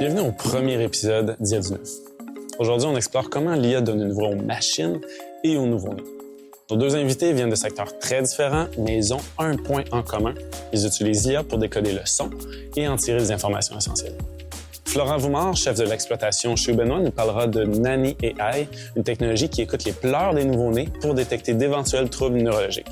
Bienvenue au premier épisode d'IA du Neuf. Aujourd'hui, on explore comment l'IA donne une voix aux machines et aux nouveau-nés. Nos deux invités viennent de secteurs très différents, mais ils ont un point en commun. Ils utilisent l'IA pour décoder le son et en tirer des informations essentielles. Florent Voumard, chef de l'exploitation chez Ubenois, nous parlera de Nanny AI, une technologie qui écoute les pleurs des nouveau-nés pour détecter d'éventuels troubles neurologiques.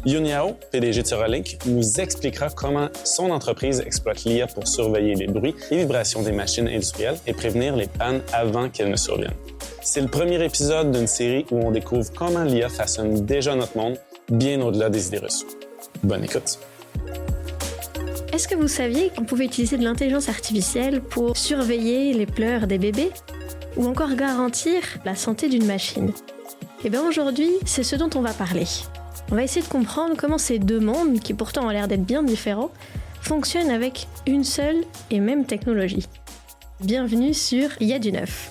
Yun Yao, PDG de Suralink, nous expliquera comment son entreprise exploite l'IA pour surveiller les bruits et vibrations des machines industrielles et prévenir les pannes avant qu'elles ne surviennent. C'est le premier épisode d'une série où on découvre comment l'IA façonne déjà notre monde, bien au-delà des idées reçues. Bonne écoute! Est-ce que vous saviez qu'on pouvait utiliser de l'intelligence artificielle pour surveiller les pleurs des bébés ou encore garantir la santé d'une machine? Eh bien aujourd'hui, c'est ce dont on va parler. On va essayer de comprendre comment ces deux mondes, qui pourtant ont l'air d'être bien différents, fonctionnent avec une seule et même technologie. Bienvenue sur IA du Neuf.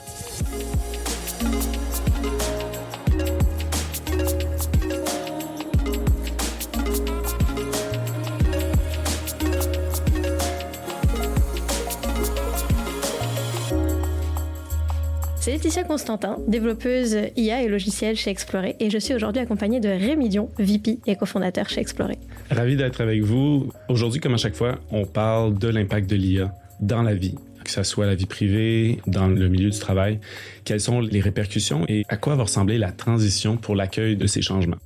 C'est Laetitia Constantin, développeuse IA et logiciel chez Explorer, et je suis aujourd'hui accompagnée de Rémi Dion, VP et cofondateur chez Explorer. Ravi d'être avec vous. Aujourd'hui, comme à chaque fois, on parle de l'impact de l'IA dans la vie, que ce soit la vie privée, dans le milieu du travail. Quelles sont les répercussions et à quoi va ressembler la transition pour l'accueil de ces changements?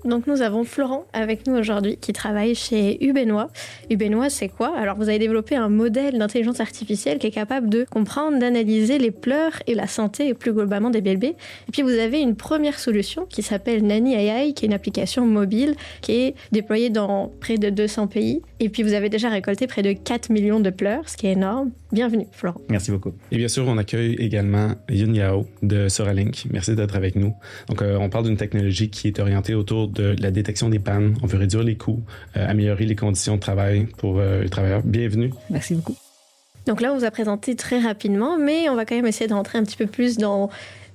Donc nous avons Florent avec nous aujourd'hui qui travaille chez Ubenois. Ubenois, c'est quoi? Alors vous avez développé un modèle d'intelligence artificielle qui est capable de comprendre, d'analyser les pleurs et la santé et plus globalement des bébés. Et puis vous avez une première solution qui s'appelle Nanny AI, qui est une application mobile qui est déployée dans près de 200 pays. Et puis vous avez déjà récolté près de 4 millions de pleurs, ce qui est énorme. Bienvenue Florent. Merci beaucoup. Et bien sûr, on accueille également Yun Yao de Suralink. Merci d'être avec nous. Donc on parle d'une technologie qui est orientée autour de la détection des pannes. On veut réduire les coûts, améliorer les conditions de travail pour les travailleurs. Bienvenue. Merci beaucoup. Donc là, on vous a présenté très rapidement, mais on va quand même essayer de rentrer un petit peu plus dans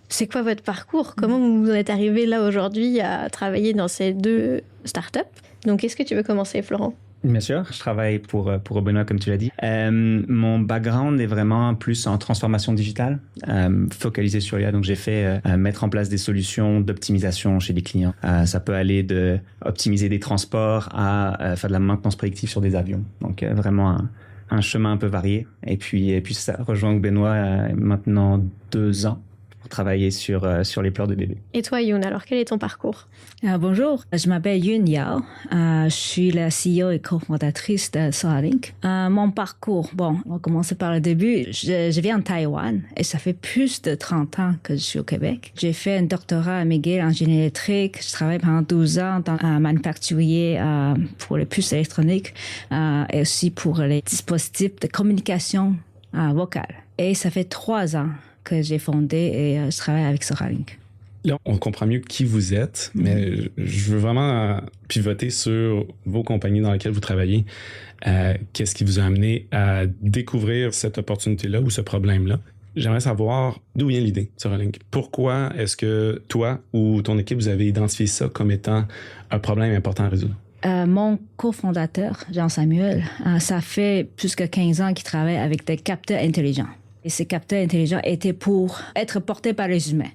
c'est quoi votre parcours? Comment vous en êtes arrivé là aujourd'hui à travailler dans ces deux startups? Donc, est-ce que tu veux commencer, Florent? Bien sûr, je travaille pour Ubenois, comme tu l'as dit. Mon background est vraiment plus en transformation digitale, focalisé sur l'IA. Donc, j'ai fait mettre en place des solutions d'optimisation chez des clients. Ça peut aller de optimiser des transports à faire de la maintenance prédictive sur des avions. Donc, vraiment un chemin un peu varié. Et puis ça rejoint Ubenois maintenant 2 ans. Pour travailler sur les pleurs de bébés. Et toi, Yun, alors quel est ton parcours? Bonjour, je m'appelle Yun Yao. Je suis la CEO et cofondatrice de Suralink. Mon parcours, bon, on va commencer par le début. Je viens de Taïwan et ça fait plus de 30 ans que je suis au Québec. J'ai fait un doctorat à McGill en génie électrique. Je travaille pendant 12 ans dans un manufacturier pour les puces électroniques et aussi pour les dispositifs de communication vocale. Et ça fait 3 ans que j'ai fondé et je travaille avec Suralink. Là, on comprend mieux qui vous êtes, mais je veux vraiment pivoter sur vos compagnies dans lesquelles vous travaillez. Qu'est-ce qui vous a amené à découvrir cette opportunité-là ou ce problème-là? J'aimerais savoir d'où vient l'idée, Suralink. Pourquoi est-ce que toi ou ton équipe, vous avez identifié ça comme étant un problème important à résoudre? Mon cofondateur, Jean-Samuel, ça fait plus que 15 ans qu'il travaille avec des capteurs intelligents. Et ces capteurs intelligents étaient pour être portés par les humains.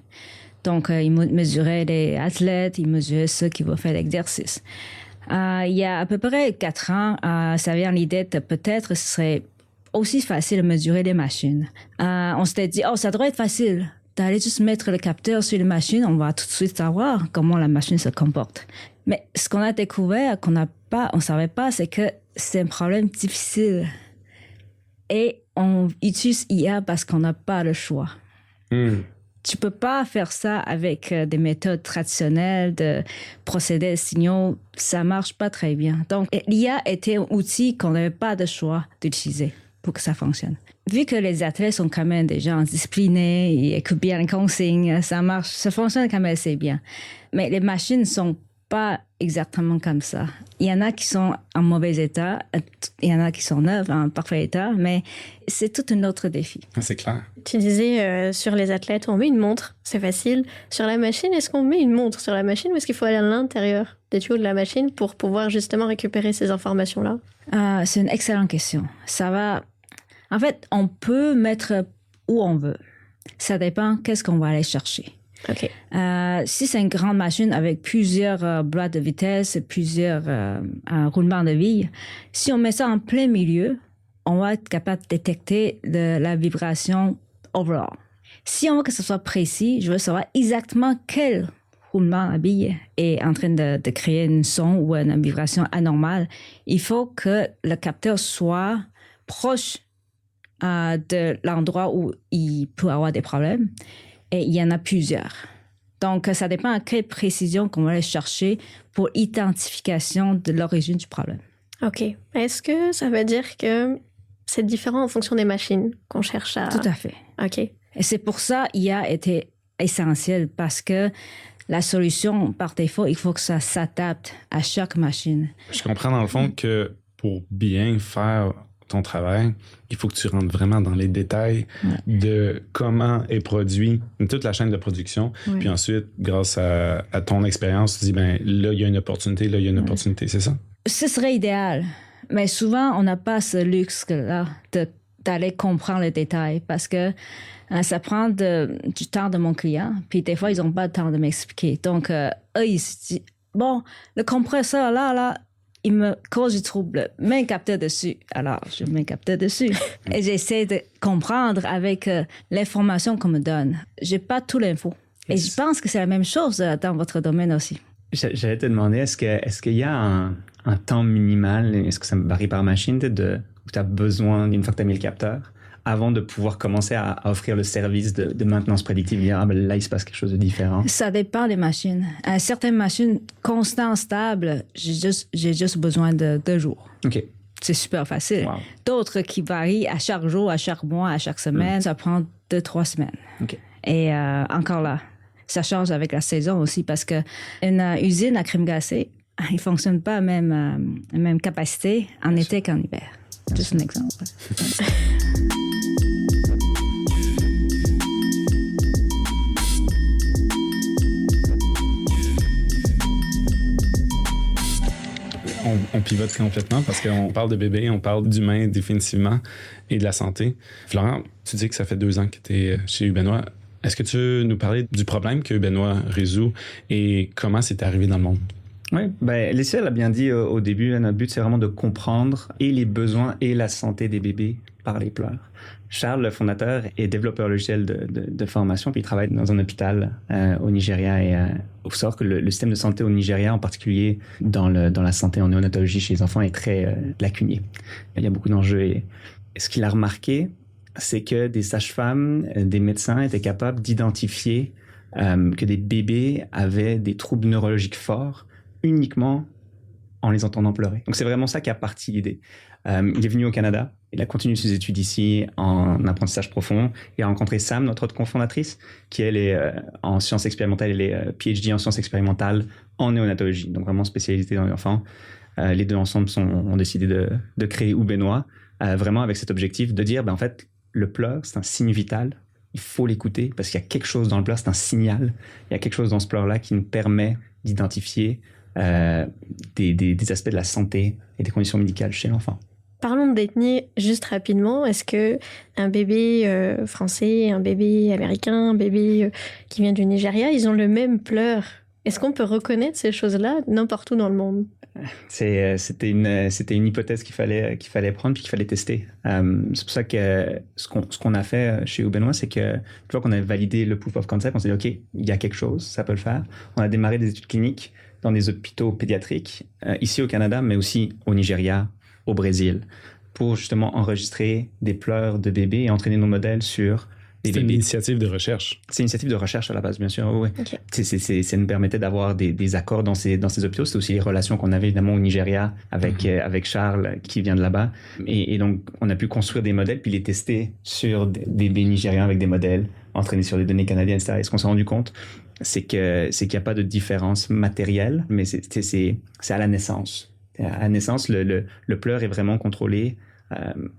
Donc, ils mesuraient les athlètes, ils mesuraient ceux qui vont faire l'exercice. Il y a à peu près 4 ans, ça vient l'idée de peut-être ce serait aussi facile de mesurer les machines. On s'était dit, ça devrait être facile d'aller juste mettre le capteur sur les machines, on va tout de suite savoir comment la machine se comporte. Mais ce qu'on a découvert, on savait pas, c'est que c'est un problème difficile. Et on utilise IA parce qu'on n'a pas le choix. Tu peux pas faire ça avec des méthodes traditionnelles de procéder à signaux. Ça marche pas très bien. Donc, l'IA était un outil qu'on n'avait pas de choix d'utiliser pour que ça fonctionne. Vu que les athlètes sont quand même des gens disciplinés, ils écoutent bien les consignes, ça marche, ça fonctionne quand même assez bien. Mais les machines sont pas exactement comme ça. Il y en a qui sont en mauvais état, il y en a qui sont neuves, en parfait état, mais c'est tout un autre défi. C'est clair. Tu disais, sur les athlètes, on met une montre, c'est facile. Sur la machine, est-ce qu'on met une montre sur la machine ou est-ce qu'il faut aller à l'intérieur des tuyaux de la machine pour pouvoir justement récupérer ces informations-là? C'est une excellente question. Ça va En fait, on peut mettre où on veut. Ça dépend qu'est-ce qu'on va aller chercher. OK. Si c'est une grande machine avec plusieurs boîtes de vitesse, plusieurs roulements de billes, si on met ça en plein milieu, on va être capable de détecter la vibration overall. Si on veut que ce soit précis, je veux savoir exactement quel roulement à billes est en train de créer une son ou une vibration anormale. Il faut que le capteur soit proche de l'endroit où il peut avoir des problèmes. Et il y en a plusieurs. Donc, ça dépend à quelle précision qu'on va aller chercher pour identification de l'origine du problème. OK. Est-ce que ça veut dire que c'est différent en fonction des machines qu'on cherche à... Tout à fait. OK. Et c'est pour ça IA était essentiel parce que la solution, par défaut, il faut que ça s'adapte à chaque machine. Je comprends dans le fond que pour bien faire ton travail, il faut que tu rentres vraiment dans les détails de comment est produit toute la chaîne de production. Oui. Puis ensuite, grâce à ton expérience, tu dis, ben là, il y a une opportunité, là, il y a une opportunité, c'est ça? Ce serait idéal. Mais souvent, on n'a pas ce luxe-là d'aller comprendre les détails parce que ça prend du temps de mon client. Puis des fois, ils n'ont pas le temps de m'expliquer. Donc, eux, ils se disent, bon, le compresseur, là, il me cause du trouble. Mets un capteur dessus. Alors, je mets un capteur dessus. Et j'essaie de comprendre avec l'information qu'on me donne. J'ai pas tout l'info. Et je pense que c'est la même chose dans votre domaine aussi. J'allais te demander, est-ce qu'il y a un temps minimal, est-ce que ça varie par machine, où tu as besoin, une fois que tu as mis le capteur, avant de pouvoir commencer à offrir le service de maintenance prédictive, dire, ah ben là, il se passe quelque chose de différent? Ça dépend des machines. Certaines machines constantes, stables, j'ai juste besoin de 2 jours. OK. C'est super facile. Wow. D'autres qui varient à chaque jour, à chaque mois, à chaque semaine, ça prend 2-3 semaines. OK. Et encore là, ça change avec la saison aussi parce que une usine à crème glacée, il ne fonctionne pas à même capacité en été qu'en hiver. Juste un exemple. On pivote complètement parce qu'on parle de bébé, on parle d'humain définitivement et de la santé. Florent, tu dis que ça fait 2 ans que tu es chez Hubenois. Est-ce que tu veux nous parler du problème que Hubenois résout et comment c'est arrivé dans le monde? Oui, ben, Laetitia l'a bien dit au début, notre but, c'est vraiment de comprendre et les besoins et la santé des bébés par les pleurs. Charles, le fondateur, est développeur logiciel de formation, puis il travaille dans un hôpital au Nigeria et il faut savoir que le système de santé au Nigeria, en particulier dans la santé en néonatologie chez les enfants, est très lacunier. Il y a beaucoup d'enjeux et ce qu'il a remarqué, c'est que des sages-femmes, des médecins étaient capables d'identifier que des bébés avaient des troubles neurologiques forts uniquement en les entendant pleurer. Donc c'est vraiment ça qui a parti l'idée. Il est venu au Canada, il a continué ses études ici en apprentissage profond. Il a rencontré Sam, notre autre cofondatrice, qui elle est en sciences expérimentales, elle est PhD en sciences expérimentales en néonatologie, donc vraiment spécialisée dans les enfants. Les deux ensemble ont décidé de créer Hubenois, vraiment avec cet objectif de dire, ben, en fait, le pleur, c'est un signe vital. Il faut l'écouter parce qu'il y a quelque chose dans le pleur, c'est un signal. Il y a quelque chose dans ce pleur-là qui nous permet d'identifier des aspects de la santé et des conditions médicales chez l'enfant. Parlons d'ethnie juste rapidement. Est-ce que un bébé français, un bébé américain, un bébé qui vient du Nigeria, ils ont le même pleur? Est-ce qu'on peut reconnaître ces choses-là n'importe où dans le monde? C'était une hypothèse qu'il fallait prendre puis qu'il fallait tester. C'est pour ça que ce qu'on a fait chez Hubenois, c'est que une fois qu'on a validé le proof of concept, on s'est dit OK, il y a quelque chose, ça peut le faire. On a démarré des études cliniques dans des hôpitaux pédiatriques ici au Canada, mais aussi au Nigeria, au Brésil, pour justement enregistrer des pleurs de bébés et entraîner nos modèles sur des bébés. C'est une initiative de recherche. C'est une initiative de recherche à la base, bien sûr. Oui. Okay. Ça nous permettait d'avoir des accords dans ces hôpitaux. C'était aussi les relations qu'on avait évidemment au Nigeria avec Charles qui vient de là-bas. Et donc, on a pu construire des modèles puis les tester sur des bébés nigériens avec des modèles entraînés sur des données canadiennes, etc. Et ce qu'on s'est rendu compte, c'est qu'il n'y a pas de différence matérielle, mais c'est à la naissance. À la naissance, le pleur est vraiment contrôlé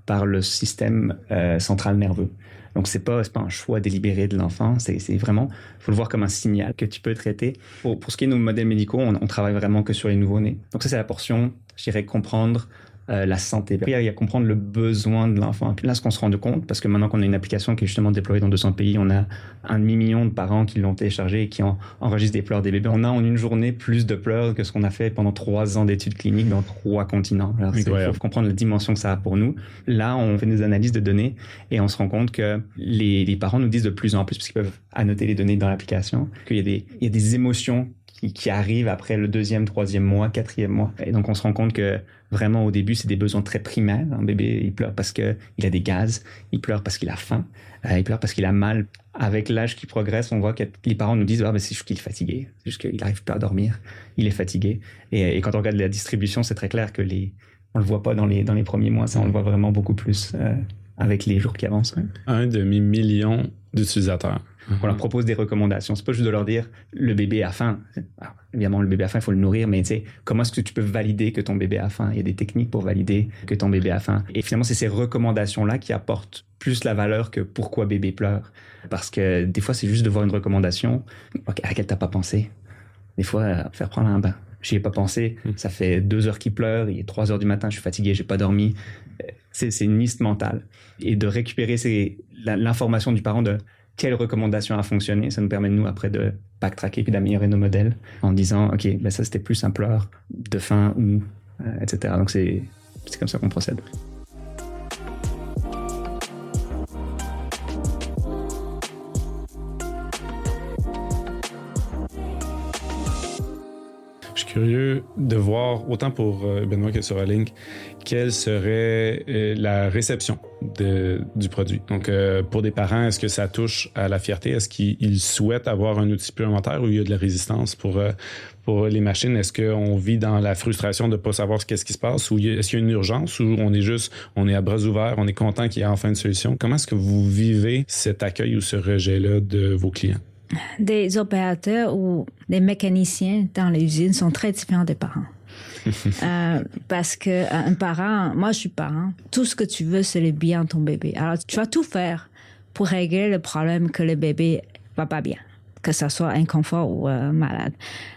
par le système central nerveux. Donc, c'est pas un choix délibéré de l'enfant, c'est vraiment, faut le voir comme un signal que tu peux traiter. Pour ce qui est de nos modèles médicaux, on travaille vraiment que sur les nouveau-nés. Donc ça, c'est la portion, je dirais, comprendre la santé. Puis il y a comprendre le besoin de l'enfant. Puis là, ce qu'on se rend compte, parce que maintenant qu'on a une application qui est justement déployée dans 200 pays, on a 1,5 million de parents qui l'ont téléchargée et qui enregistrent des pleurs des bébés. On a en une journée plus de pleurs que ce qu'on a fait pendant 3 ans d'études cliniques dans 3 continents. Alors, il faut comprendre la dimension que ça a pour nous. Là, on fait des analyses de données et on se rend compte que les parents nous disent de plus en plus, parce qu'ils peuvent annoter les données dans l'application, qu'il y a des émotions qui arrivent après le 2e, 3e mois, 4e mois. Et donc, on se rend compte que vraiment, au début, c'est des besoins très primaires. Un bébé, il pleure parce qu'il a des gaz, il pleure parce qu'il a faim, il pleure parce qu'il a mal. Avec l'âge qui progresse, on voit que les parents nous disent « c'est juste qu'il est fatigué, c'est juste qu'il n'arrive pas à dormir, il est fatigué ». Et quand on regarde la distribution, c'est très clair que on le voit pas dans les premiers mois, ça, on le voit vraiment beaucoup plus avec les jours qui avancent. Ouais. 1,5 million d'utilisateurs. On leur propose des recommandations. C'est pas juste de leur dire le bébé a faim. Alors, évidemment, le bébé a faim, il faut le nourrir, mais tu sais, comment est-ce que tu peux valider que ton bébé a faim? Il y a des techniques pour valider que ton bébé a faim. Et finalement, c'est ces recommandations-là qui apportent plus la valeur que pourquoi bébé pleure. Parce que des fois, c'est juste de voir une recommandation à laquelle t'as pas pensé. Des fois, faire prendre un bain. J'y ai pas pensé. Ça fait 2 heures qu'il pleure, il est 3 heures du matin, je suis fatigué, j'ai pas dormi. C'est une liste mentale. Et de récupérer l'information du parent de quelle recommandation a fonctionné, ça nous permet, nous, après, de backtracker puis d'améliorer nos modèles en disant, OK, ben ça, c'était plus un pleur de faim ou, etc. Donc, c'est comme ça qu'on procède. Je suis curieux de voir, autant pour Benoît que sur Alink, quelle serait la réception du produit. Donc, pour des parents, est-ce que ça touche à la fierté? Est-ce qu'ils souhaitent avoir un outil supplémentaire ou il y a de la résistance pour les machines? Est-ce qu'on vit dans la frustration de ne pas savoir qu'est-ce qui se passe? Ou est-ce qu'il y a une urgence ou on est à bras ouverts, on est content qu'il y ait enfin une solution? Comment est-ce que vous vivez cet accueil ou ce rejet-là de vos clients? Des opérateurs ou des mécaniciens dans l'usine sont très différents des parents. Parce que un parent, moi je suis parent, tout ce que tu veux c'est le bien de ton bébé. Alors tu vas tout faire pour régler le problème que le bébé va pas bien, que ça soit inconfort ou malade.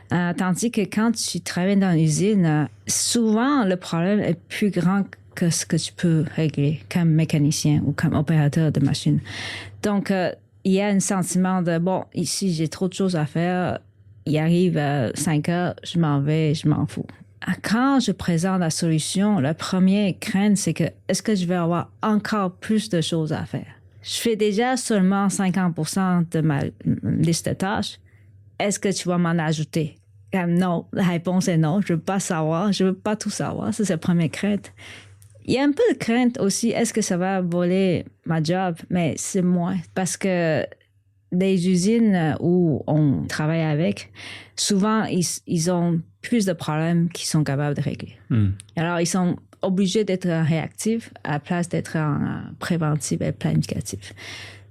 Tandis que quand tu travailles dans l'usine, souvent le problème est plus grand que ce que tu peux régler comme mécanicien ou comme opérateur de machine. Donc il y a un sentiment de, bon, ici, j'ai trop de choses à faire. Il arrive à 5 heures, je m'en vais, je m'en fous. Quand je présente la solution, la première crainte, c'est que, est-ce que je vais avoir encore plus de choses à faire? Je fais déjà seulement 50% de ma liste de tâches. Est-ce que tu vas m'en ajouter? Non, la réponse est non. Je veux pas savoir. Je veux pas tout savoir. Ça, c'est la première crainte. Il y a un peu de crainte aussi, est-ce que ça va voler ma job? Mais c'est moins. Parce que des usines où on travaille avec, souvent, ils ont plus de problèmes qu'ils sont capables de régler. Alors, ils sont obligés d'être réactifs à la place d'être préventifs et planificatifs.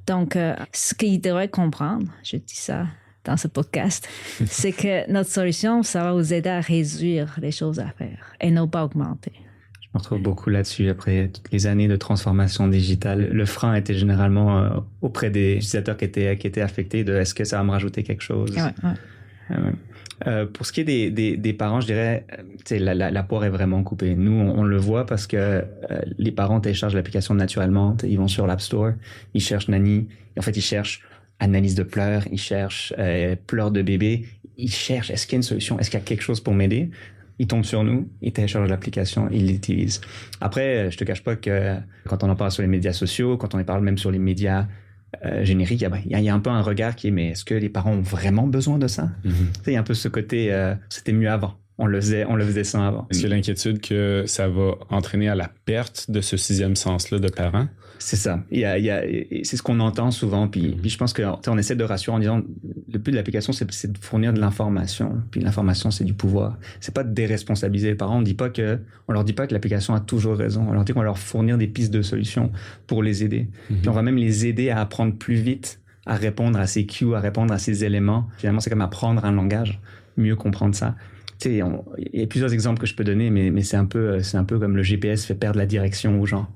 Donc, ce qu'ils devraient comprendre, je dis ça dans ce podcast, c'est que notre solution, ça va vous aider à réduire les choses à faire et non pas augmenter. Je me retrouve beaucoup là-dessus. Après toutes les années de transformation digitale, le frein était généralement auprès des utilisateurs qui étaient affectés de est-ce que ça va me rajouter quelque chose? Pour ce qui est des parents, je dirais, la poire est vraiment coupée. Nous, on le voit parce que les parents téléchargent l'application naturellement. Ils vont sur l'App Store, ils cherchent Nanny. Et en fait, ils cherchent analyse de pleurs, ils cherchent pleurs de bébé. Ils cherchent, est-ce qu'il y a une solution? Est-ce qu'il y a quelque chose pour m'aider? Ils tombent sur nous, ils téléchargent l'application, ils l'utilisent. Après, je te cache pas que quand on en parle sur les médias sociaux, quand on en parle même sur les médias génériques, il y a un peu un regard qui est, mais est-ce que les parents ont vraiment besoin de ça? Il y a un peu ce côté, c'était mieux avant. On le faisait sans avant. Est-ce qu'il y a l'inquiétude que ça va entraîner à la perte de ce 6e sens-là de parents? C'est ça. C'est ce qu'on entend souvent. Puis je pense qu'on essaie de rassurer en disant le but de l'application, c'est de fournir de l'information. Puis l'information, c'est du pouvoir. C'est pas de déresponsabiliser les parents. On leur dit pas que l'application a toujours raison. On leur dit qu'on va leur fournir des pistes de solutions pour les aider. Puis on va même les aider à apprendre plus vite, à répondre à ces cues, à répondre à ces éléments. Finalement, c'est comme apprendre un langage, mieux comprendre ça. Il y a plusieurs exemples que je peux donner, mais c'est un peu comme le GPS fait perdre la direction aux gens.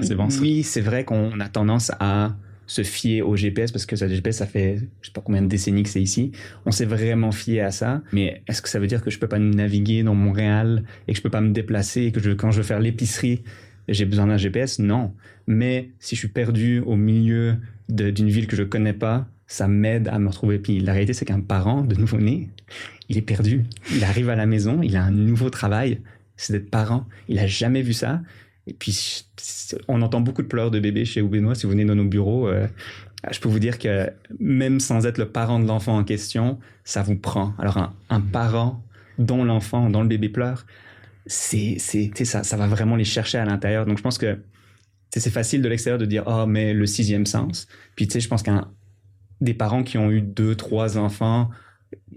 C'est bon, ça. Oui, c'est vrai qu'on a tendance à se fier au GPS parce que le GPS, ça fait je sais pas combien de décennies que c'est ici. On s'est vraiment fié à ça. Mais est-ce que ça veut dire que je peux pas naviguer dans Montréal et que je peux pas me déplacer et que quand je veux faire l'épicerie, j'ai besoin d'un GPS? Non. Mais si je suis perdu au milieu d'une ville que je connais pas, ça m'aide à me retrouver. Puis la réalité, c'est qu'un parent de nouveau-né, il est perdu. Il arrive à la maison, il a un nouveau travail, c'est d'être parent. Il a jamais vu ça. Et puis, on entend beaucoup de pleurs de bébés chez Ubenois. Si vous venez dans nos bureaux, je peux vous dire que même sans être le parent de l'enfant en question, ça vous prend. Alors, un parent dont l'enfant, dont le bébé pleure, ça va vraiment les chercher à l'intérieur. Donc, je pense que c'est facile de l'extérieur de dire « Ah, mais le sixième sens ». Puis, je pense des parents qui ont eu 2, 3 enfants,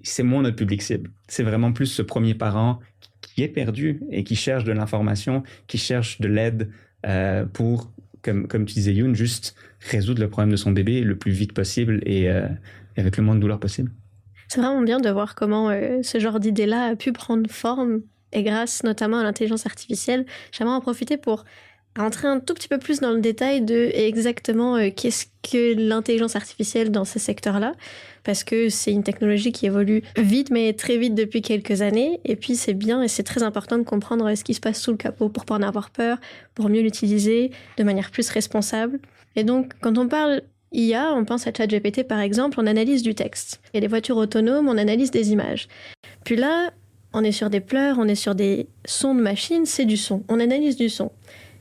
c'est moins notre public cible. C'est vraiment plus ce premier parent qui est perdu et qui cherche de l'information, qui cherche de l'aide pour, comme tu disais Youn, juste résoudre le problème de son bébé le plus vite possible et avec le moins de douleur possible. C'est vraiment bien de voir comment ce genre d'idée-là a pu prendre forme et grâce notamment à l'intelligence artificielle. J'aimerais en profiter pour rentrer un tout petit peu plus dans le détail de exactement qu'est-ce que l'intelligence artificielle dans ces secteurs-là, parce que c'est une technologie qui évolue vite, mais très vite depuis quelques années, et puis c'est bien et c'est très important de comprendre ce qui se passe sous le capot pour pas en avoir peur, pour mieux l'utiliser de manière plus responsable. Et donc, quand on parle IA, on pense à ChatGPT par exemple, on analyse du texte. Il y a des voitures autonomes, on analyse des images. Puis là, on est sur des pleurs, on est sur des sons de machine, c'est du son, on analyse du son.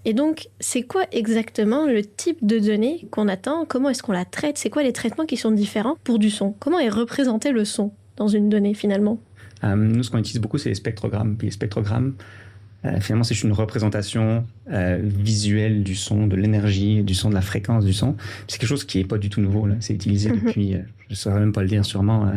Et donc, c'est quoi exactement le type de données qu'on attend? Comment est-ce qu'on la traite? C'est quoi les traitements qui sont différents pour du son? Comment est représenté le son dans une donnée finalement? Nous, ce qu'on utilise beaucoup, c'est les spectrogrammes. Puis les spectrogrammes, finalement, c'est une représentation visuelle du son, de l'énergie, du son, de la fréquence du son. C'est quelque chose qui n'est pas du tout nouveau. Là. C'est utilisé depuis, je ne saurais même pas le dire, sûrement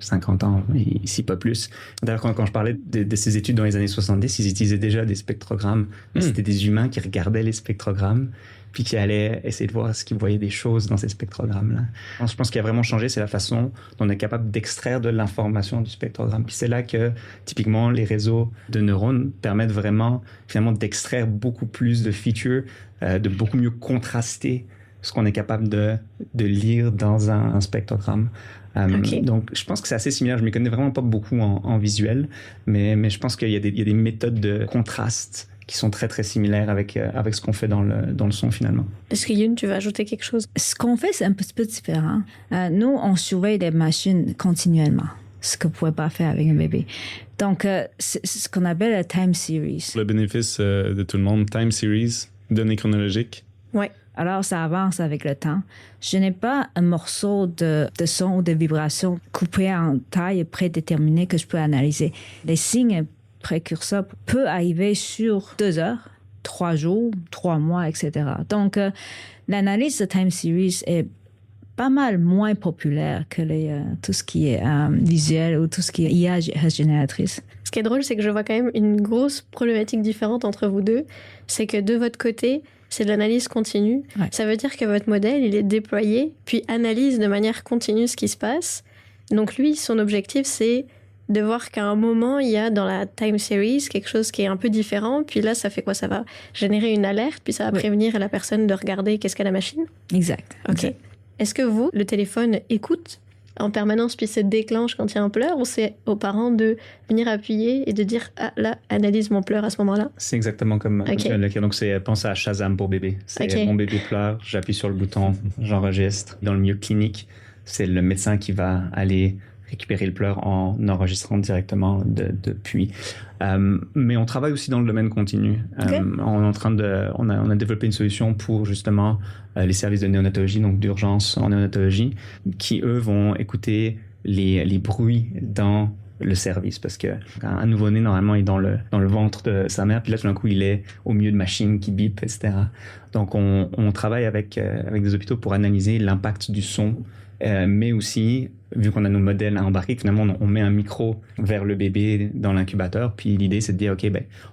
50 ans, ici pas plus. D'ailleurs, quand je parlais de ces études dans les années 70, ils utilisaient déjà des spectrogrammes. C'était des humains qui regardaient les spectrogrammes puis qui allaient essayer de voir est-ce qu'ils voyaient des choses dans ces spectrogrammes-là. Je pense qu'il a vraiment changé, c'est la façon dont on est capable d'extraire de l'information du spectrogramme. Puis c'est là que, typiquement, les réseaux de neurones permettent vraiment, finalement, d'extraire beaucoup plus de features, de beaucoup mieux contraster ce qu'on est capable de lire dans un spectrogramme. Okay. Donc, je pense que c'est assez similaire. Je ne m'y connais vraiment pas beaucoup en visuel, mais je pense qu'il y a des méthodes de contraste qui sont très, très similaires avec ce qu'on fait dans le son, finalement. Est-ce que Youn, tu veux ajouter quelque chose? Ce qu'on fait, c'est un petit peu différent. Nous, on surveille les machines continuellement, ce que vous ne pouvez pas faire avec un bébé. Donc, c'est ce qu'on appelle la time series. Pour le bénéfice de tout le monde, time series, données chronologiques. Oui. Alors, ça avance avec le temps. Je n'ai pas un morceau de son ou de vibration coupé en taille prédéterminée que je peux analyser. Les signes précurseurs peuvent arriver sur 2 heures, 3 jours, 3 mois, etc. Donc, l'analyse de time series est pas mal moins populaire que tout ce qui est visuel ou tout ce qui est IA génératrice. Ce qui est drôle, c'est que je vois quand même une grosse problématique différente entre vous deux. C'est que de votre côté, c'est de l'analyse continue. Ouais. Ça veut dire que votre modèle, il est déployé, puis analyse de manière continue ce qui se passe. Donc lui, son objectif, c'est de voir qu'à un moment, il y a dans la time series quelque chose qui est un peu différent. Puis là, ça fait quoi? Ça va générer une alerte, puis ça va prévenir la personne de regarder qu'est-ce qu'a la machine? Exact. OK. Exact. Est-ce que vous, le téléphone écoute en permanence puis se déclenche quand il y a un pleur, ou c'est aux parents de venir appuyer et de dire « Ah, là, analyse mon pleur à ce moment-là ». C'est exactement comme tu viens de le dire. Donc, pense à Shazam pour bébé. C'est mon bébé pleure, j'appuie sur le bouton, j'enregistre. Dans le milieu clinique, c'est le médecin qui va aller récupérer le pleur en enregistrant directement depuis. Mais on travaille aussi dans le domaine continu. On a développé une solution pour justement les services de néonatologie, donc d'urgence en néonatologie, qui eux vont écouter les bruits dans le service, parce que un nouveau-né normalement est dans le ventre de sa mère, puis là tout d'un coup il est au milieu de machines qui bipent, etc. Donc on travaille avec des hôpitaux pour analyser l'impact du son, mais aussi, vu qu'on a nos modèles à embarquer, finalement, on met un micro vers le bébé dans l'incubateur. Puis l'idée, c'est de dire, OK,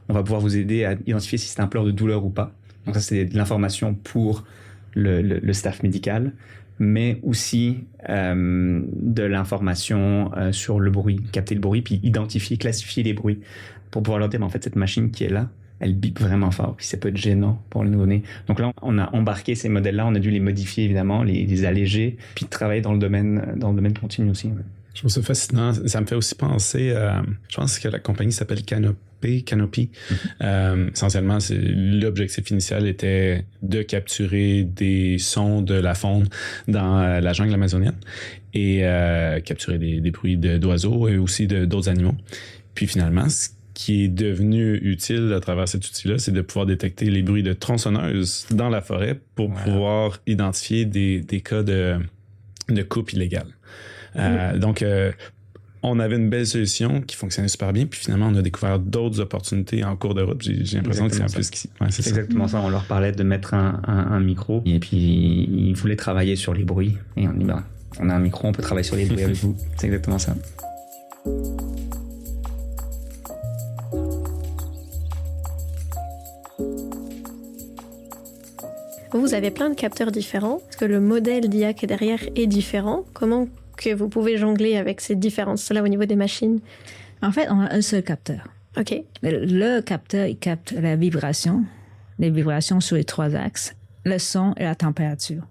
on va pouvoir vous aider à identifier si c'est un pleur de douleur ou pas. Donc ça, c'est de l'information pour le staff médical, mais aussi de l'information sur le bruit, capter le bruit, puis identifier, classifier les bruits pour pouvoir leur dire, en fait, cette machine qui est là, elle bip vraiment fort, puis ça peut être gênant pour le nouveau-né. Donc là, on a embarqué ces modèles-là, on a dû les modifier évidemment, les alléger, puis travailler dans le domaine continu aussi. Ouais. Je trouve ça fascinant. Ça me fait aussi penser à, je pense que la compagnie s'appelle Canopy. Essentiellement, l'objectif initial était de capturer des sons de la faune dans la jungle amazonienne et capturer des bruits d'oiseaux et aussi d'autres animaux. Puis finalement, ce qui est devenu utile à travers cet outil-là, c'est de pouvoir détecter les bruits de tronçonneuses dans la forêt pour pouvoir identifier des cas de coupe illégale. Donc, on avait une belle solution qui fonctionnait super bien, puis finalement, on a découvert d'autres opportunités en cours de route. J'ai l'impression que c'est un peu ce qui... Ouais, c'est exactement ça. On leur parlait de mettre un micro, et puis ils voulaient travailler sur les bruits. Et on dit, on a un micro, on peut travailler sur les bruits avec vous. C'est exactement ça. Vous avez plein de capteurs différents. Est-ce que le modèle d'IA qui est derrière est différent? Comment que vous pouvez jongler avec ces différences-là au niveau des machines? En fait, on a un seul capteur. OK. Le capteur, il capte la vibration, les vibrations sur les 3 axes, le son et la température.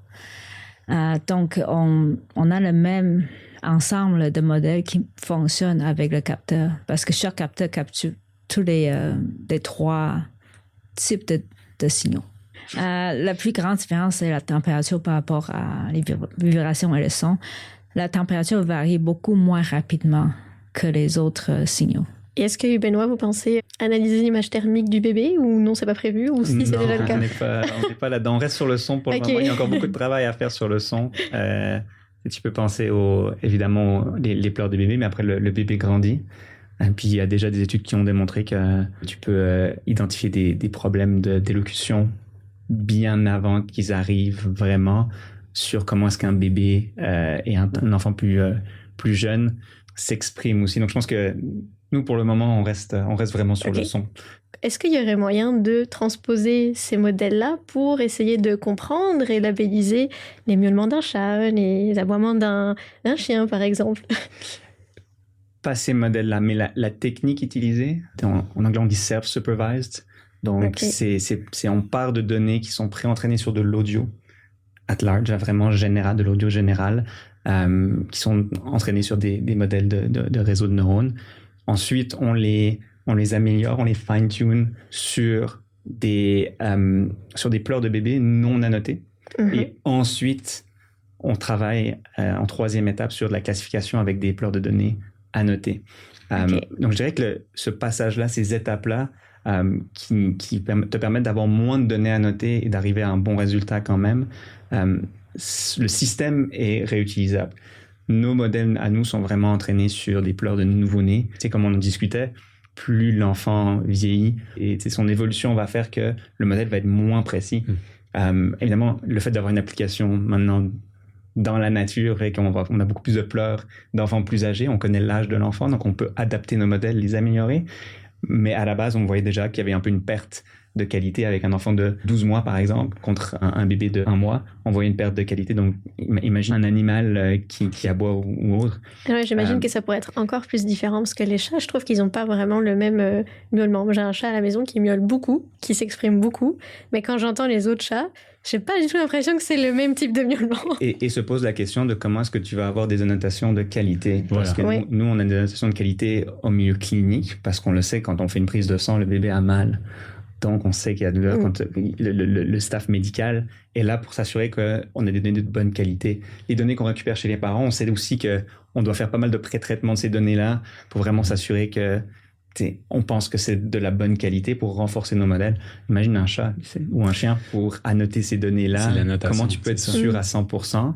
Donc, on a le même ensemble de modèles qui fonctionnent avec le capteur parce que chaque capteur capture tous les 3 types de signaux. La plus grande différence, c'est la température par rapport à les vibrations et le son. La température varie beaucoup moins rapidement que les autres signaux. Et est-ce que, Benoît, vous pensez analyser l'image thermique du bébé ou non, c'est pas prévu ou si c'est déjà le cas? On n'est pas là-dedans. On reste sur le son pour le moment. Il y a encore beaucoup de travail à faire sur le son. Tu peux penser évidemment les pleurs du bébé, mais après le bébé grandit. Et puis il y a déjà des études qui ont démontré que tu peux identifier des problèmes d'élocution bien avant qu'ils arrivent vraiment sur comment est-ce qu'un bébé et un enfant plus jeune s'exprime aussi. Donc je pense que nous, pour le moment, on reste vraiment sur le son. Est-ce qu'il y aurait moyen de transposer ces modèles-là pour essayer de comprendre et labelliser les miaulements d'un chat, les aboiements d'un chien, par exemple? Pas ces modèles-là, mais la technique utilisée, en anglais on dit self-supervised. Donc, on part de données qui sont pré-entraînées sur de l'audio at large, vraiment général, de l'audio général, qui sont entraînées sur des modèles de réseaux de neurones. Ensuite, on les améliore, on les fine-tune sur des pleurs de bébés non annotés. Mm-hmm. Et ensuite, on travaille en 3e étape sur de la classification avec des pleurs de données annotées. Donc, je dirais que ce passage-là, ces étapes-là, qui te permettent d'avoir moins de données annotées et d'arriver à un bon résultat quand même, le système est réutilisable. Nos modèles à nous sont vraiment entraînés sur des pleurs de nouveau-nés. C'est comme on en discutait, plus l'enfant vieillit et son évolution va faire que le modèle va être moins précis. Évidemment, le fait d'avoir une application maintenant dans la nature fait qu'on a beaucoup plus de pleurs d'enfants plus âgés, on connaît l'âge de l'enfant, donc on peut adapter nos modèles, les améliorer. Mais à la base, on voyait déjà qu'il y avait un peu une perte de qualité avec un enfant de 12 mois, par exemple, contre un bébé de 1 mois. On voyait une perte de qualité. Donc, imagine un animal qui aboie ou autre. Ouais, j'imagine que ça pourrait être encore plus différent parce que les chats, je trouve qu'ils n'ont pas vraiment le même miaulement. Moi, j'ai un chat à la maison qui miaule beaucoup, qui s'exprime beaucoup. Mais quand j'entends les autres chats, j'ai pas du tout l'impression que c'est le même type de miaulement. Et se pose la question de comment est-ce que tu vas avoir des annotations de qualité. Parce que nous, on a des annotations de qualité au milieu clinique parce qu'on le sait, quand on fait une prise de sang, le bébé a mal. Donc, on sait qu'il y a le staff médical est là pour s'assurer qu'on a des données de bonne qualité. Les données qu'on récupère chez les parents, on sait aussi qu'on doit faire pas mal de pré-traitement de ces données-là pour vraiment s'assurer que on pense que c'est de la bonne qualité pour renforcer nos modèles. Imagine un chat ou un chien pour annoter ces données-là. Comment tu peux être sûr à 100%?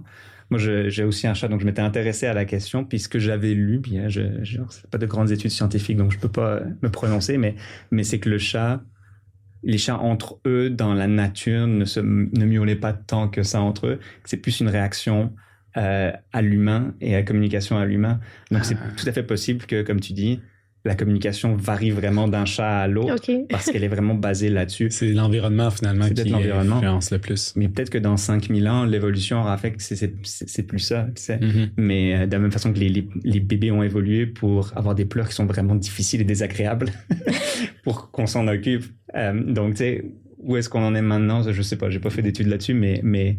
Moi, j'ai aussi un chat, donc je m'étais intéressé à la question, puisque j'avais lu, bien, c'est pas de grandes études scientifiques, donc je peux pas me prononcer, mais c'est que les chats entre eux, dans la nature, ne miaulaient pas tant que ça entre eux. C'est plus une réaction à l'humain et à la communication à l'humain. Donc, c'est tout à fait possible que, comme tu dis, la communication varie vraiment d'un chat à l'autre Ok. parce qu'elle est vraiment basée là-dessus. C'est l'environnement, finalement, C'est qui peut-être l'environnement. influence le plus. Mais peut-être que dans 5000 ans, l'évolution aura fait que c'est plus ça, tu sais. Mhm. Mais de la même façon que les bébés ont évolué pour avoir des pleurs qui sont vraiment difficiles et désagréables pour qu'on s'en occupe. Donc, tu sais, où est-ce qu'on en est maintenant? Je sais pas, j'ai pas fait d'études là-dessus, mais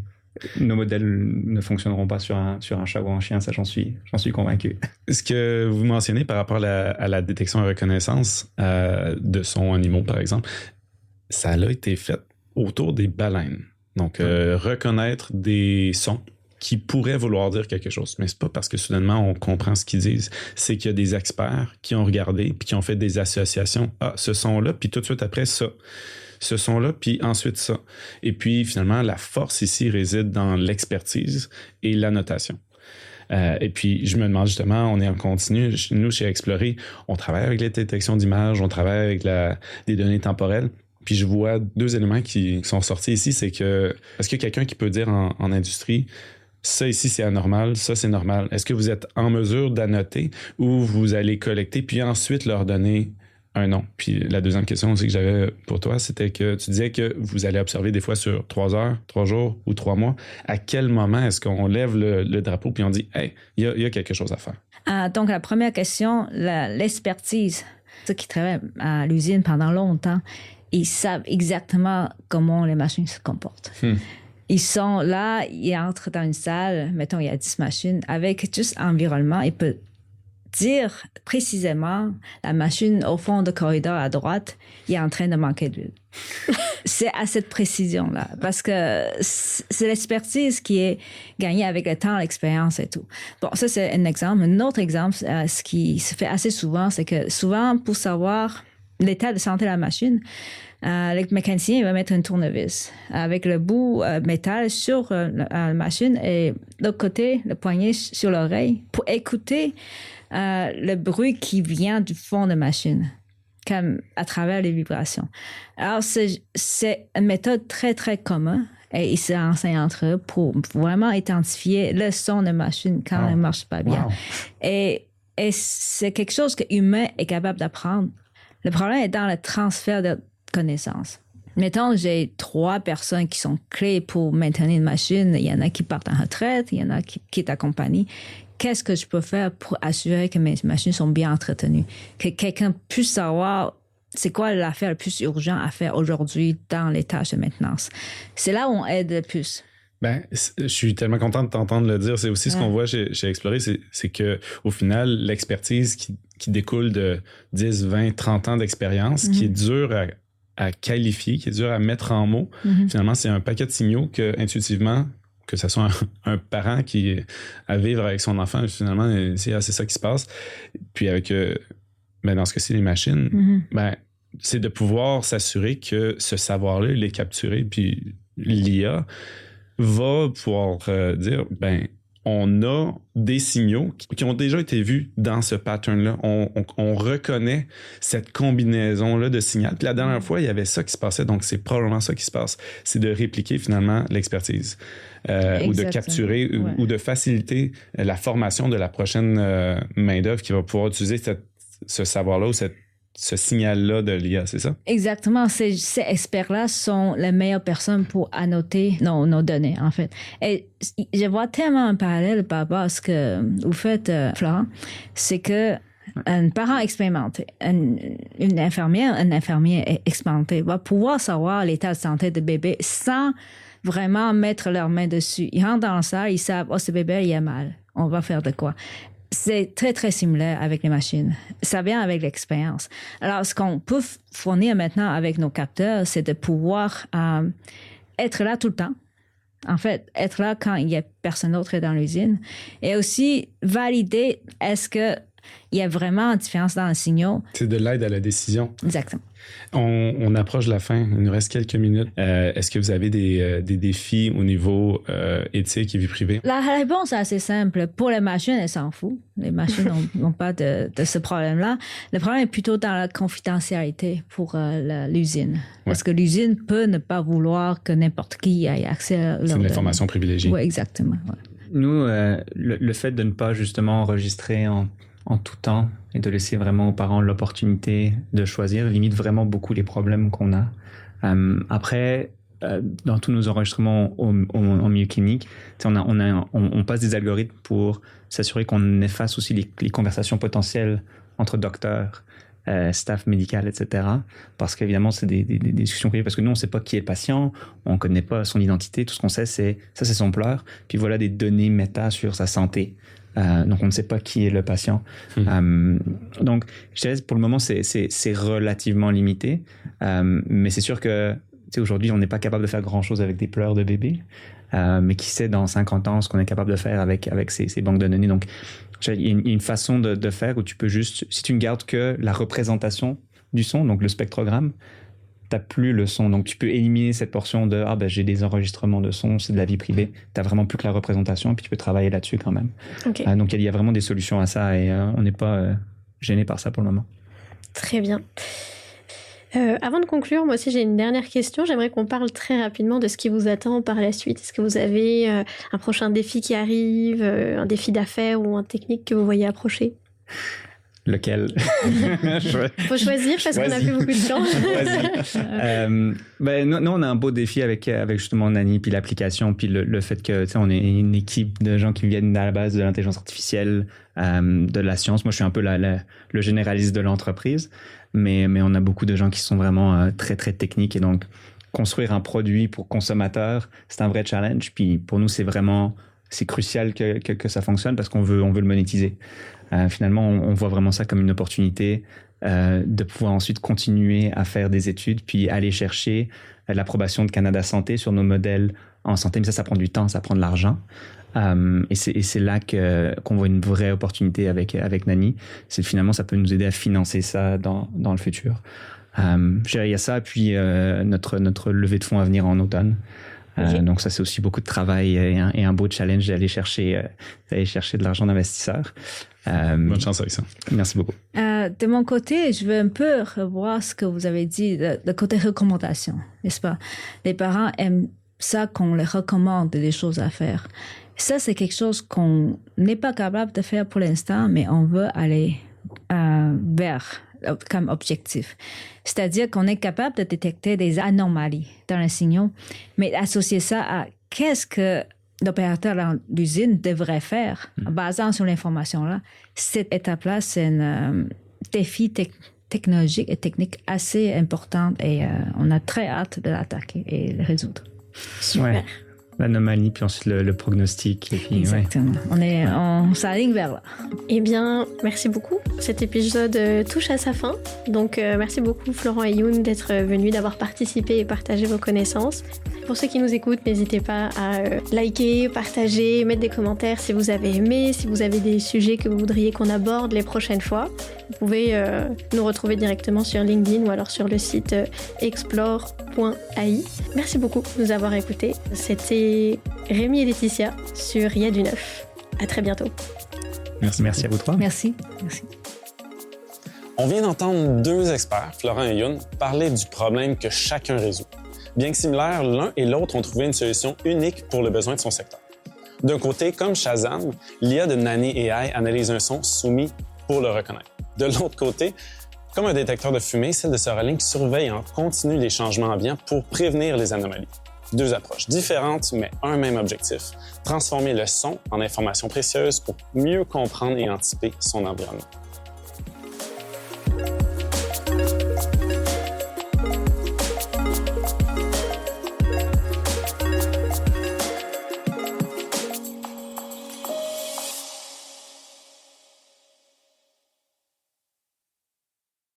nos modèles ne fonctionneront pas sur un chat ou un chien, ça j'en suis convaincu. Ce que vous mentionnez par rapport à la détection et reconnaissance de sons animaux, par exemple, ça a été fait autour des baleines. Donc, reconnaître des sons qui pourraient vouloir dire quelque chose. Mais c'est pas parce que soudainement on comprend ce qu'ils disent. C'est qu'il y a des experts qui ont regardé puis qui ont fait des associations. Ah, ce son-là, puis tout de suite après ça. Ce son-là, puis ensuite ça. Et puis, finalement, la force ici réside dans l'expertise et l'annotation. Et puis, je me demande justement, on est en continu. Nous, chez Explorer, on travaille avec les détections d'images, on travaille avec des données temporelles. Puis, je vois deux éléments qui sont sortis ici. C'est que, est-ce qu'il y a quelqu'un qui peut dire en industrie, ça ici, c'est anormal, ça, c'est normal. Est-ce que vous êtes en mesure d'annoter ou vous allez collecter, puis ensuite leur donner un nom? Puis la deuxième question aussi que j'avais pour toi, c'était que tu disais que vous allez observer des fois sur 3 heures, 3 jours ou 3 mois. À quel moment est-ce qu'on lève le drapeau puis on dit « Hey, il y a quelque chose à faire ». Donc, la première question, l'expertise. Ceux qui travaillent à l'usine pendant longtemps, ils savent exactement comment les machines se comportent. Ils sont là, ils entrent dans une salle, mettons, il y a 10 machines, avec juste environnement, ils peuvent dire précisément, la machine au fond du corridor à droite, il est en train de manquer d'huile. C'est à cette précision-là, parce que c'est l'expertise qui est gagnée avec le temps, l'expérience et tout. Bon, ça, c'est un exemple. Un autre exemple, ce qui se fait assez souvent, c'est que souvent, pour savoir l'état de santé de la machine, le mécanicien il va mettre une tournevis avec le bout métal sur la machine et de l'autre côté, le poignet sur l'oreille pour écouter le bruit qui vient du fond de la machine, comme à travers les vibrations. Alors, c'est une méthode très, très commune et ils s'enseignent entre eux pour vraiment identifier le son de la machine quand elle ne marche pas bien. Et c'est quelque chose que l'humain est capable d'apprendre. Le problème est dans le transfert de connaissances. Mettons, j'ai 3 personnes qui sont clés pour maintenir une machine. Il y en a qui partent en retraite, il y en a qui quittent la compagnie. Qu'est-ce que je peux faire pour assurer que mes machines sont bien entretenues? Que quelqu'un puisse savoir c'est quoi l'affaire le plus urgente à faire aujourd'hui dans les tâches de maintenance. C'est là où on aide le plus. Ben, je suis tellement content de t'entendre le dire. C'est aussi ce qu'on voit chez Explorer, c'est que au final, l'expertise qui découle de 10, 20, 30 ans d'expérience, qui est dure à qualifier, qui est dur à mettre en mots. Finalement, c'est un paquet de signaux que, intuitivement, que ce soit un parent qui est à vivre avec son enfant, finalement, c'est ça qui se passe. Puis avec, dans ce cas-ci, les machines, c'est de pouvoir s'assurer que ce savoir-là, il est capturé, puis l'IA va pouvoir dire, on a des signaux qui ont déjà été vus dans ce pattern-là. On reconnaît cette combinaison-là de signaux. Puis la dernière fois, il y avait ça qui se passait, donc c'est probablement ça qui se passe. C'est de répliquer finalement l'expertise ou de capturer ou de faciliter la formation de la prochaine main-d'œuvre qui va pouvoir utiliser ce savoir-là ou ce signal-là de l'IA, c'est ça? Exactement. Ces experts-là sont les meilleures personnes pour annoter nos données, en fait. Et je vois tellement un parallèle par rapport à ce que vous faites, Florent. C'est que un parent expérimenté, une infirmière, un infirmier expérimenté va pouvoir savoir l'état de santé de bébé sans vraiment mettre leurs mains dessus. Ils rentrent dans la salle, ils savent, ce bébé, il a mal. On va faire de quoi? C'est très, très similaire avec les machines. Ça vient avec l'expérience. Alors, ce qu'on peut fournir maintenant avec nos capteurs, c'est de pouvoir être là tout le temps. En fait, être là quand il n'y a personne d'autre dans l'usine. Et aussi valider est-ce qu'il y a vraiment une différence dans le signal. C'est de l'aide à la décision. Exactement. On approche de la fin. Il nous reste quelques minutes. Est-ce que vous avez des défis au niveau éthique et vie privée? La réponse est assez simple. Pour les machines, elles s'en foutent. Les machines n'ont pas de ce problème-là. Le problème est plutôt dans la confidentialité pour l'usine. Parce que l'usine peut ne pas vouloir que n'importe qui ait accès à leur... C'est une information privilégiée. Oui, exactement. Ouais. Nous, le fait de ne pas justement enregistrer en tout temps et de laisser vraiment aux parents l'opportunité de choisir limite vraiment beaucoup les problèmes qu'on a. Après, dans tous nos enregistrements en milieu clinique, on passe des algorithmes pour s'assurer qu'on efface aussi les conversations potentielles entre docteurs, staff médical, etc. Parce qu'évidemment, c'est des discussions privées. Parce que nous, on ne sait pas qui est le patient, on ne connaît pas son identité. Tout ce qu'on sait, c'est son pleur. Puis voilà des données méta sur sa santé. Donc, on ne sait pas qui est le patient. Donc, je dirais, pour le moment, c'est relativement limité. Mais c'est sûr que aujourd'hui, on n'est pas capable de faire grand-chose avec des pleurs de bébés. Mais qui sait dans 50 ans ce qu'on est capable de faire avec ces banques de données. Donc, il y a une façon de faire où tu peux juste, si tu ne gardes que la représentation du son, donc le spectrogramme, tu n'as plus le son. Donc, tu peux éliminer cette portion de j'ai des enregistrements de son, c'est de la vie privée. Tu n'as vraiment plus que la représentation, puis tu peux travailler là-dessus quand même. Okay. Donc, il y a vraiment des solutions à ça et on n'est pas gêné par ça pour le moment. Très bien. Avant de conclure, moi aussi j'ai une dernière question. J'aimerais qu'on parle très rapidement de ce qui vous attend par la suite. Est-ce que vous avez un prochain défi qui arrive, un défi d'affaires ou un technique que vous voyez approcher? Lequel? Faut choisir parce qu'on n'a plus beaucoup de temps. Nous, on a un beau défi avec justement Nani, puis l'application, puis le fait que on est une équipe de gens qui viennent à la base de l'intelligence artificielle, de la science. Moi, je suis un peu le généraliste de l'entreprise, mais on a beaucoup de gens qui sont vraiment très, très techniques. Et donc, construire un produit pour consommateurs, c'est un vrai challenge. Puis pour nous, c'est crucial que ça fonctionne parce qu'on veut le monétiser. Finalement, on voit vraiment ça comme une opportunité de pouvoir ensuite continuer à faire des études puis aller chercher l'approbation de Canada Santé sur nos modèles en santé. Mais ça prend du temps, ça prend de l'argent. Et c'est là qu'on voit une vraie opportunité avec Nani. C'est finalement, ça peut nous aider à financer ça dans le futur. Il y a ça, puis notre levée de fonds à venir en automne. Okay. Donc ça, c'est aussi beaucoup de travail et un beau challenge d'aller chercher de l'argent d'investisseurs. Bonne chance avec ça. Merci beaucoup. De mon côté, je veux un peu revoir ce que vous avez dit, le côté recommandation, n'est-ce pas? Les parents aiment ça qu'on leur recommande des choses à faire. Ça, c'est quelque chose qu'on n'est pas capable de faire pour l'instant, mais on veut aller vers comme objectif. C'est-à-dire qu'on est capable de détecter des anomalies dans les signaux, mais associer ça à qu'est-ce que l'opérateur dans l'usine devrait faire en basant sur l'information-là. Cette étape-là, c'est un défi technologique et technique assez important et on a très hâte de l'attaquer et le résoudre. Super. Ouais. L'anomalie, puis ensuite le prognostic. Et puis, exactement. Ouais. On s'aligne vers là. Eh bien, merci beaucoup. Cet épisode touche à sa fin. Donc, merci beaucoup Florent et Youn d'être venus, d'avoir participé et partagé vos connaissances. Pour ceux qui nous écoutent, n'hésitez pas à liker, partager, mettre des commentaires si vous avez aimé, si vous avez des sujets que vous voudriez qu'on aborde les prochaines fois. Vous pouvez nous retrouver directement sur LinkedIn ou alors sur le site explore.ai. Merci beaucoup de nous avoir écoutés. C'était Rémi et Laetitia sur Il y a du neuf. À très bientôt. Merci à vous trois. Merci. On vient d'entendre deux experts, Florent et Youn, parler du problème que chacun résout. Bien que similaires, l'un et l'autre ont trouvé une solution unique pour le besoin de son secteur. D'un côté, comme Shazam, l'IA de Nani AI analyse un son soumis pour le reconnaître. De l'autre côté, comme un détecteur de fumée, celle de Soralink surveille en continu les changements ambiants pour prévenir les anomalies. Deux approches différentes, mais un même objectif, transformer le son en information précieuse pour mieux comprendre et anticiper son environnement.